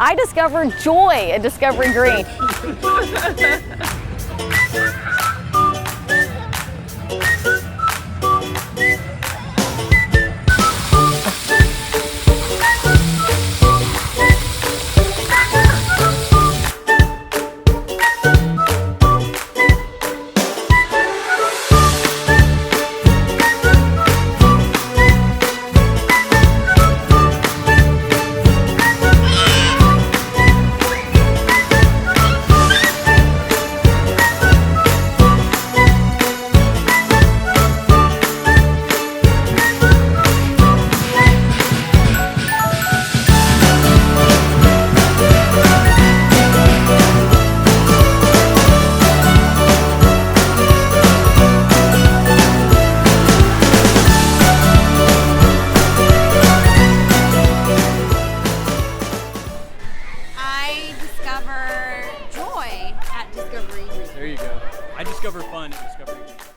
I discovered joy at Discovery Green. I discover joy at Discovery Green. There you go. I discover fun at Discovery.